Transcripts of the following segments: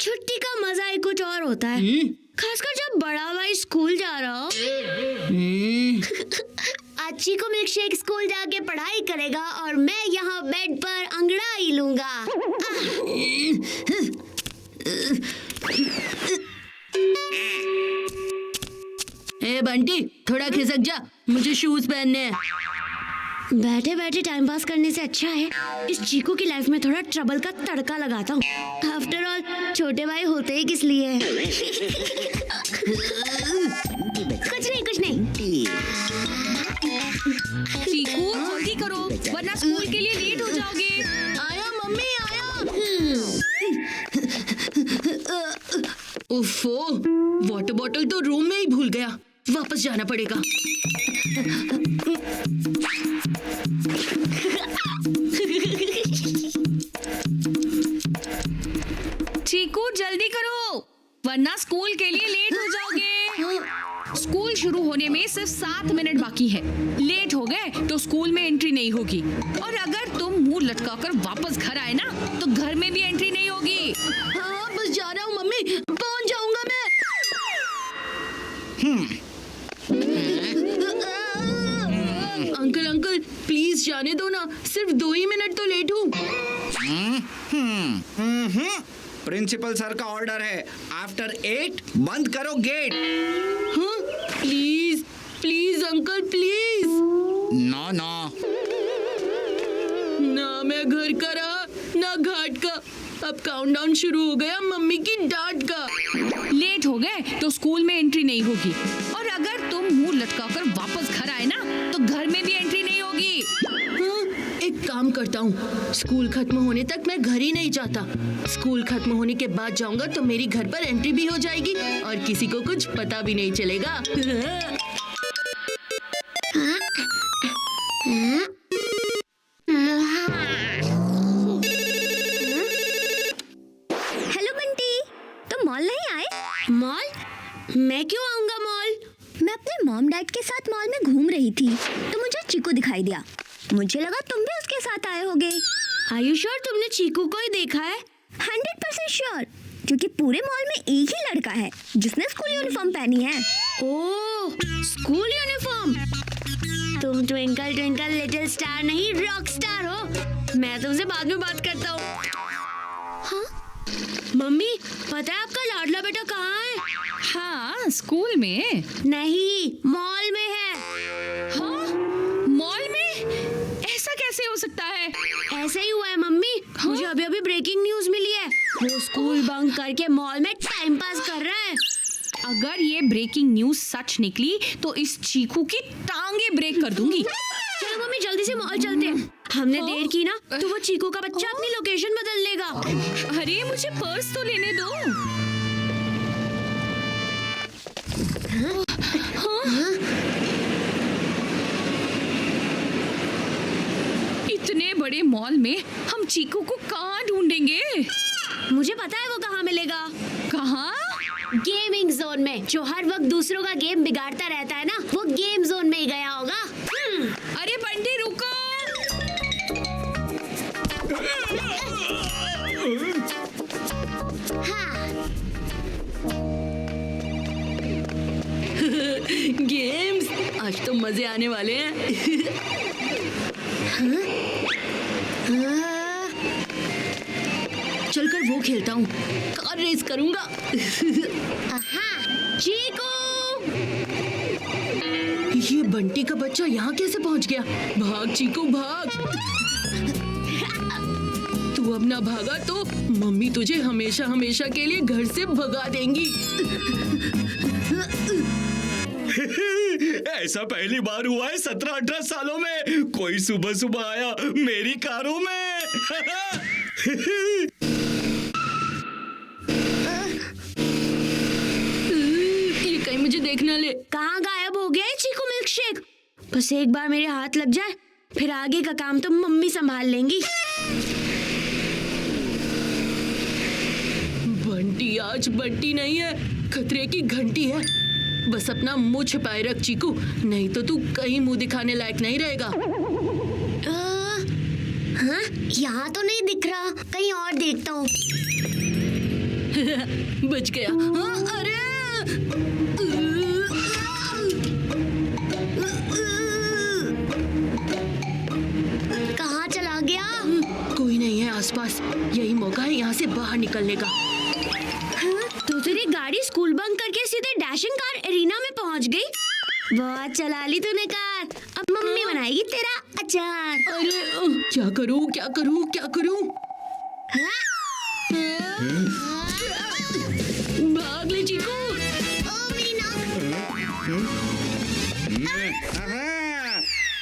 छुट्टी का मजा ही कुछ और होता है, खासकर जब बड़ा भाई स्कूल जा रहा हो। आज चीकू मिल्कशेक स्कूल जाके पढ़ाई करेगा और मैं यहाँ बेड पर अंगड़ाई लूंगा। ए बंटी, थोड़ा खिसक जा, मुझे शूज पहनने हैं। बैठे बैठे टाइम पास करने से अच्छा है इस चीकू की लाइफ में थोड़ा ट्रबल का तड़का लगाता हूँ। आफ्टर ऑल छोटे भाई होते ही किस लिए? कुछ नहीं। चीकू जल्दी करो वरना स्कूल के लिए लेट हो जाओगे। आया मम्मी, आया। उफ़ो, वाटर बॉटल तो रूम में ही भूल गया, वापस जाना पड़ेगा। चीकू जल्दी करो वरना स्कूल के लिए लेट हो जाओगे। स्कूल शुरू होने में सिर्फ 7 मिनट बाकी है। लेट हो गए तो स्कूल में एंट्री नहीं होगी, और अगर तुम मुंह लटकाकर वापस घर आए ना तो घर में भी एंट्री नहीं होगी। हाँ, बस जा रहा हूँ मम्मी, पहुंच जाऊंगा मैं। अंकल प्लीज जाने दो ना, सिर्फ 2 ही मिनट तो लेट हूँ। प्रिंसिपल सर का ऑर्डर है, आफ्टर 8 बंद करो गेट। हाँ, प्लीज अंकल प्लीज। नो ना मैं घर का रहा ना घाट का, अब काउंटडाउन शुरू हो गया मम्मी की डांट का। लेट हो गए तो स्कूल में एंट्री नहीं होगी, और अगर तुम मुंह लटकाकर वापस घर आए ना तो घर में भी एंट्री नहीं होगी। हाँ, एक काम करता हूँ, स्कूल खत्म होने तक मैं घर ही नहीं जाता। स्कूल खत्म होने के बाद जाऊंगा तो मेरी घर पर एंट्री भी हो जाएगी और किसी को कुछ पता भी नहीं चलेगा। हेलो बंटी, तुम मॉल नहीं आए? मॉल? मैं क्यों आऊंगा मॉल? मैं अपने मॉम डैड के साथ मॉल में घूम रही थी तो मुझे चीकू दिखाई दिया। मुझे लगा तुम भी उसके साथ आए होगे। Are you sure तुमने चीकू को ही देखा है? 100% श्योर, क्योंकि पूरे मॉल में एक ही लड़का है जिसने स्कूल यूनिफॉर्म पहनी है। ओह, स्कूल यूनिफॉर्म। तुम ट्विंकल ट्विंकल लिटिल स्टार नहीं, रॉक स्टार हो। मैं तुमसे बाद में बात करता हूँ। हाँ? मम्मी, पता है आपका लाडला बेटा कहाँ है? हाँ, स्कूल में नहीं, मॉल में है। हाँ, मॉल में? ऐसा कैसे हो सकता है? ऐसे ही हुआ है मम्मी। हाँ? मुझे अभी अभी ब्रेकिंग न्यूज मिली है। वो स्कूल बंक करके मॉल में टाइम पास कर रहा है। अगर ये ब्रेकिंग न्यूज सच निकली तो इस चीकू की टांगे ब्रेक कर दूंगी। चलो मम्मी, जल्दी से मॉल चलते हैं। हमने हाँ? देर की ना तो वो चीकू का बच्चा अपनी लोकेशन बदल लेगा। अरे मुझे पर्स तो लेने दो। हाँ? इतने बड़े मॉल में हम चीकू को कहाँ ढूंढेंगे? मुझे पता है वो कहाँ मिलेगा। कहाँ? गेमिंग जोन में। जो हर वक्त दूसरों का गेम बिगाड़ता रहता है ना, वो गेम जोन में ही गया होगा। अरे बंटी रुको। गेम्स, आज तो मजे आने वाले हैं। चलकर वो खेलता हूँ, कार रेस करूंगा। चीकू! ये बंटी का बच्चा यहाँ कैसे पहुँच गया? भाग चीकू भाग। तू अब ना भागा तो मम्मी तुझे हमेशा हमेशा के लिए घर से भगा देंगी। ऐसा पहली बार हुआ है 17-18 सालों में, कोई सुबह सुबह आया मेरी कारों में। ये कहीं मुझे देख ना ले। कहाँ गायब हो गया है चीकू मिल्कशेक? बस एक बार मेरे हाथ लग जाए, फिर आगे का काम तो मम्मी संभाल लेंगी। बंटी आज बंटी नहीं है, खतरे की घंटी है। बस अपना मुंह छिपाए रख चीकू, नहीं तो तू कहीं मुंह दिखाने लायक नहीं रहेगा। यहाँ तो नहीं दिख रहा, कहीं और देखता हूँ। बच गया। हाँ, अरे कहाँ चला गया? कोई नहीं है आसपास, यही मौका है यहाँ से बाहर निकलने का। तो तेरी गाड़ी स्कूल बंक करके सीधे डैशिंग कार एरिना में पहुँच गई। बहुत चला ली तूने कार, अब मम्मी बनाएगी तेरा अचार। अरे क्या करूँ क्या करूँ क्या करूँ? भाग ले चीकू।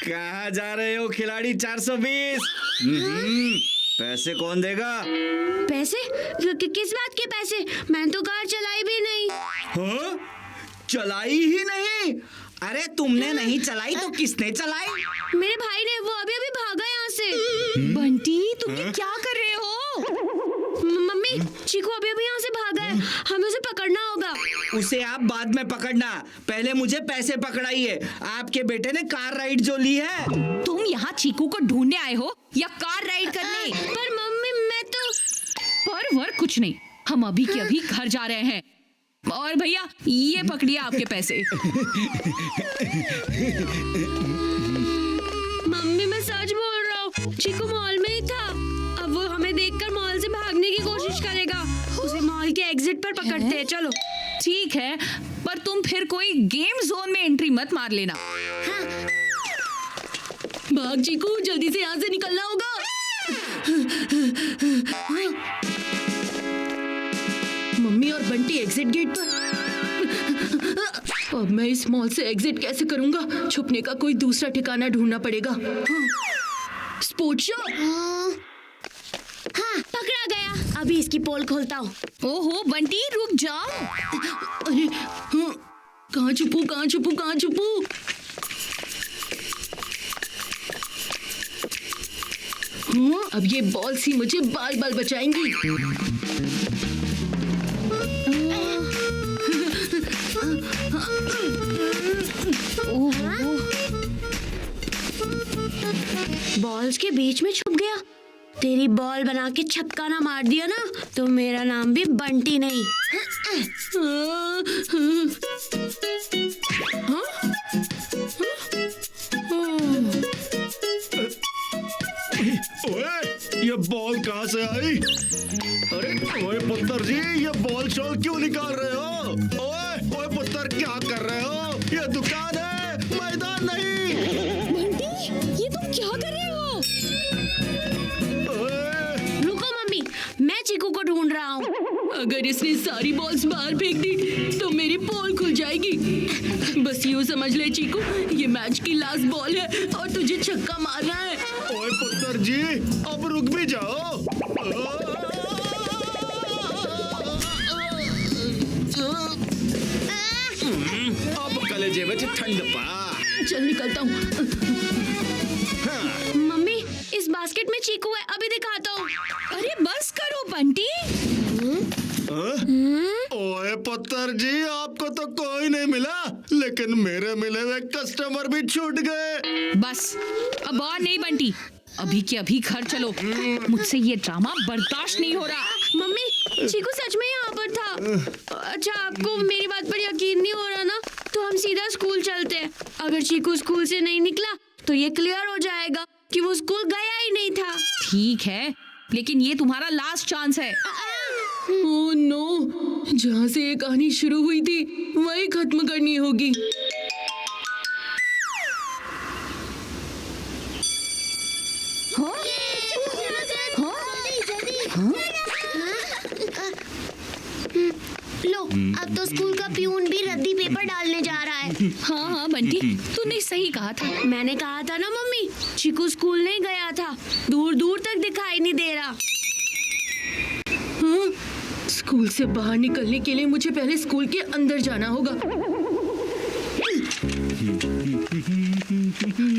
कहाँ जा रहे हो खिलाड़ी 420? पैसे कौन देगा? पैसे? किस बात के पैसे? मैं तो कार चलाई भी नहीं। हाँ? चलाई ही नहीं? अरे तुमने नहीं चलाई तो किसने चलाई? मेरे भाई ने, वो अभी अभी भागा यहाँ से। बंटी तुम ये क्या कर रहे हो? मम्मी, चीकू अभी अभी यहाँ से भागा है, हमें उसे पकड़ना होगा। उसे आप बाद में पकड़ना, पहले मुझे पैसे पकड़ाइए। आपके बेटे ने कार राइड जो ली है। तुम यहाँ चीकू को ढूंढने आए हो या कार राइड करने? पर मम्मी मैं तो। पर वर कुछ नहीं, हम अभी के अभी घर जा रहे हैं। और भैया ये पकड़िए आपके पैसे। मम्मी मैं सच बोल रहा हूँ, चीकू मॉल में ही था। अब वो हमें देखकर मॉल से भागने की कोशिश करेगा। उसे मॉल के एग्जिट पर पकड़ते हैं, चलो। ठीक है, पर तुम फिर कोई गेम जोन में एंट्री मत मार लेना। भाग चीकू, जल्दी से यहाँ से निकलना होगा। मम्मी और बंटी एग्जिट गेट पर। अब मैं इस मॉल से एग्जिट कैसे करूंगा? छुपने का कोई दूसरा ठिकाना ढूंढना पड़ेगा। Sports shop. हाँ, पकड़ा गया। अभी इसकी पोल खोलता हूँ। ओहो बंटी रुक जाओ। अरे हाँ, कहाँ छुपू कहाँ छुपू कहाँ छुपू? हाँ, अब ये बॉल्स ही मुझे बाल बाल बचाएंगी। बॉल्स के बीच में छुप गया। तेरी बॉल बना के छक्का ना मार दिया ना तो मेरा नाम भी बंटी नहीं। ओए, ये बॉल कहाँ से आई? अरे ओए पुत्र जी, ये बॉल शॉल क्यों निकाल रहे हो? ओए ओए पुत्र, क्या कर रहे हो? ये दुकान है, मैदान नहीं। बंटी ये तुम क्या कर रहे हो? ओए, रुको मम्मी, मैं चीकू को ढूंढ रहा हूँ। अगर इसने सारी बॉल्स बाहर फेंक दी तो मेरी पोल खुल जाएगी। बस यूँ समझ ले चीकू, ये मैच की लास्ट बॉल है और तुझे छक्का मारना है। ओए पुत्र जी, अब रुक भी जाओ। अब कलेजे में ठंड पा। चल निकलता हूँ। मम्मी, इस बास्केट में चीकू है, अभी दिखाता हूँ। अरे बस करो बंटी। ओए पुत्र जी, आपको तो कोई नहीं मिला, लेकिन मेरे मिले हुए कस्टमर भी छूट गए। बस अब और नहीं बंटी, अभी के अभी घर चलो। मुझसे ये ड्रामा बर्दाश्त नहीं हो रहा। मम्मी, चीकू सच में यहाँ पर था। अच्छा, आपको मेरी बात पर यकीन नहीं हो रहा ना, तो हम सीधा स्कूल चलते हैं। अगर चीकू स्कूल से नहीं निकला तो ये क्लियर हो जाएगा कि वो स्कूल गया ही नहीं था। ठीक है, लेकिन ये तुम्हारा लास्ट चांस है। ओह नो, जहाँ से ये कहानी शुरू हुई थी वही खत्म करनी होगी। लो, अब तो स्कूल का प्यून भी रद्दी पेपर डालने जा रहा है। हाँ हाँ बंटी, तूने सही कहा था। मैंने कहा था ना मम्मी, चीकू स्कूल नहीं गया था, दूर दूर तक दिखाई नहीं दे रहा। हाँ, स्कूल से बाहर निकलने के लिए मुझे पहले स्कूल के अंदर जाना होगा।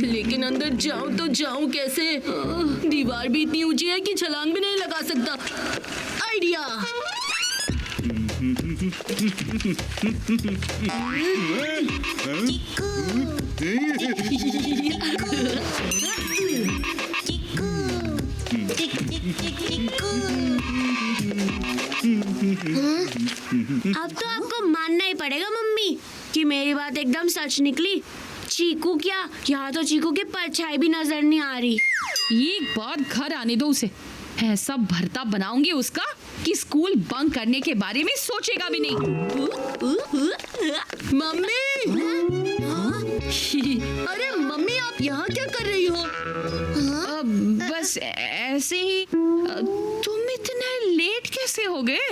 लेकिन अंदर जाऊं तो जाऊं कैसे? दीवार भी इतनी ऊंची है कि छलांग भी नहीं लगा सकता। आइडिया! अब तो आपको मानना ही पड़ेगा मम्मी कि मेरी बात एकदम सच निकली। चीकू क्या, यहाँ तो चीकू की परछाई भी नजर नहीं आ रही। एक बार घर आने दो उसे, ऐसा भरता बनाऊंगी उसका कि स्कूल बंक करने के बारे में सोचेगा भी नहीं। मम्मी! अरे मम्मी, आप यहाँ क्या कर रही हो? बस ऐसे ही। तुम इतने लेट कैसे हो गए?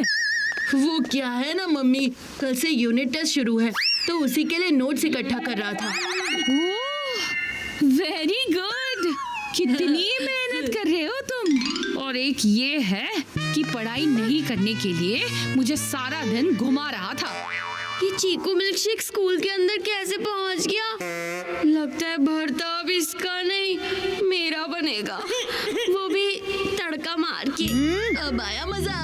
वो क्या है ना मम्मी, कल से यूनिट टेस्ट शुरू है तो उसी के लिए नोट्स इकट्ठा कर रहा था। वेरी गुड, कितनी मेहनत कर रहे हो तुम। और एक ये है कि पढ़ाई नहीं करने के लिए मुझे सारा दिन घुमा रहा था। ये चीकू मिल्कशेक स्कूल के अंदर कैसे पहुंच गया? लगता है भरता अब इसका नहीं मेरा बनेगा, वो भी तड़का मार के। अब आया मजा।